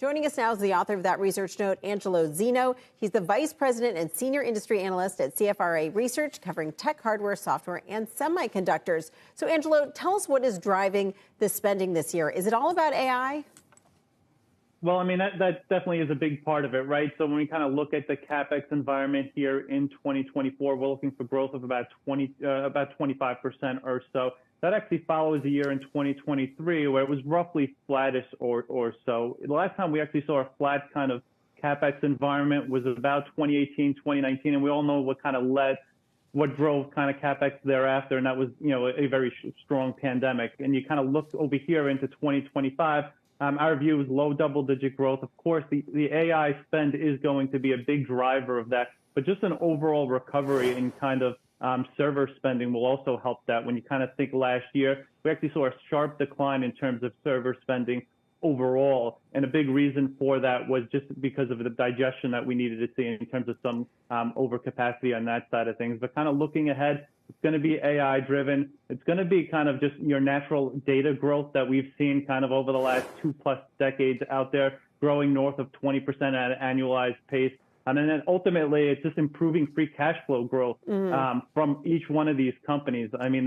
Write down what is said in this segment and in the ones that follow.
Joining us now is the author of that research note, Angelo Zino. He's the vice president and senior industry analyst at CFRA Research, covering tech, hardware, software, and semiconductors. So, Angelo, tell us what is driving the spending this year. Is it all about AI? Well, I mean, that definitely is a big part of it, right? So when we kind of look at the CapEx environment here in 2024, we're looking for growth of about 25% or so. That actually follows a year in 2023 where it was roughly flattish or so. The last time we actually saw a flat kind of CapEx environment was about 2018, 2019, and we all know what drove kind of CapEx thereafter, and that was, a very strong pandemic. And you kind of look over here into 2025. Our view is low double-digit growth. Of course, the AI spend is going to be a big driver of that, but just an overall recovery in kind of server spending will also help that. When you kind of think last year, we actually saw a sharp decline in terms of server spending overall, and a big reason for that was just because of the digestion that we needed to see in terms of some overcapacity on that side of things. But kind of looking ahead, it's going to be AI driven. It's going to be kind of just your natural data growth that we've seen kind of over the last 2+ decades out there, growing north of 20% at an annualized pace. And then ultimately, it's just improving free cash flow growth from each one of these companies. I mean,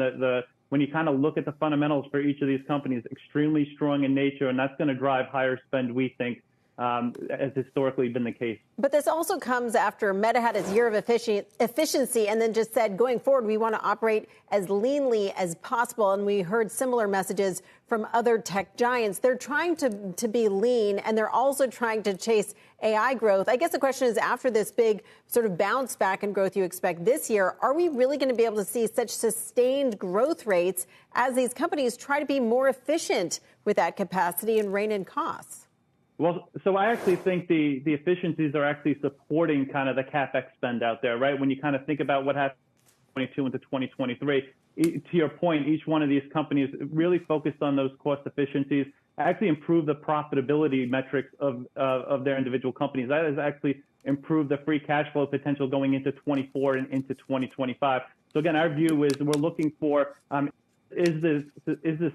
when you kind of look at the fundamentals for each of these companies, extremely strong in nature, and that's going to drive higher spend, we think, has historically been the case. But this also comes after Meta had its year of efficiency and then just said, going forward, we want to operate as leanly as possible. And we heard similar messages from other tech giants. They're trying to be lean, and they're also trying to chase AI growth. I guess the question is, after this big sort of bounce back in growth you expect this year, are we really going to be able to see such sustained growth rates as these companies try to be more efficient with that capacity and rein in costs? Well, so I actually think the efficiencies are actually supporting kind of the CapEx spend out there, right? When you kind of think about what happened from 2022 into 2023, to your point, each one of these companies really focused on those cost efficiencies, actually improved the profitability metrics of their individual companies. That has actually improved the free cash flow potential going into 24 and into 2025. So again, our view is we're looking for, is this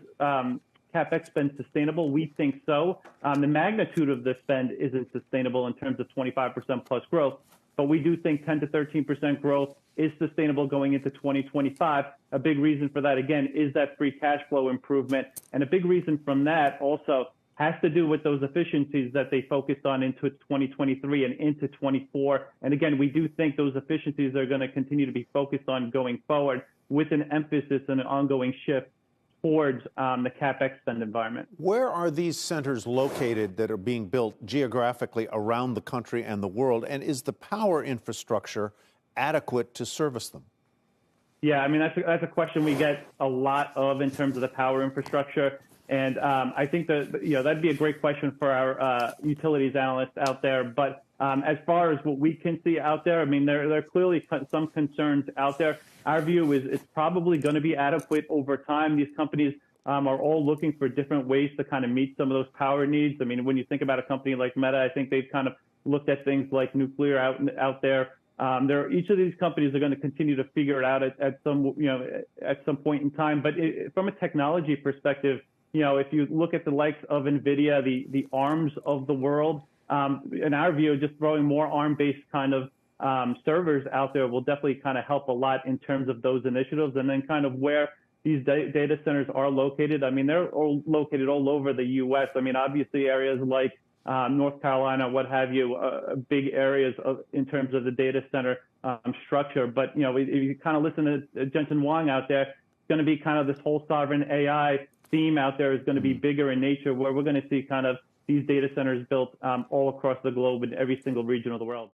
CapEx spend sustainable? We think so. The magnitude of the spend isn't sustainable in terms of 25% plus growth, but we do think 10 to 13% growth is sustainable going into 2025. A big reason for that, again, is that free cash flow improvement. And a big reason from that also has to do with those efficiencies that they focused on into 2023 and into 24. And again, we do think those efficiencies are going to continue to be focused on going forward with an emphasis and an ongoing shift towards the CapEx spend environment. Where are these centers located that are being built geographically around the country and the world? And is the power infrastructure adequate to service them? Yeah, I mean, that's a question we get a lot of in terms of the power infrastructure. And I think that'd be a great question for our utilities analysts out there. But as far as what we can see out there, I mean, there are clearly some concerns out there. Our view is it's probably going to be adequate over time. These companies are all looking for different ways to kind of meet some of those power needs. I mean, when you think about a company like Meta, I think they've kind of looked at things like nuclear out there. Each of these companies are going to continue to figure it out at some point in time. But from a technology perspective, if you look at the likes of NVIDIA, the ARMs of the world, in our view, just throwing more ARM-based kind of servers out there will definitely kind of help a lot in terms of those initiatives. And then kind of where these data centers are located, I mean, they're all located all over the U.S. I mean, obviously areas like North Carolina, what have you, big areas in terms of the data center structure. But, if you kind of listen to Jensen Huang out there, it's going to be kind of this whole sovereign AI theme out there is going to be bigger in nature, where we're going to see kind of these data centers built all across the globe in every single region of the world.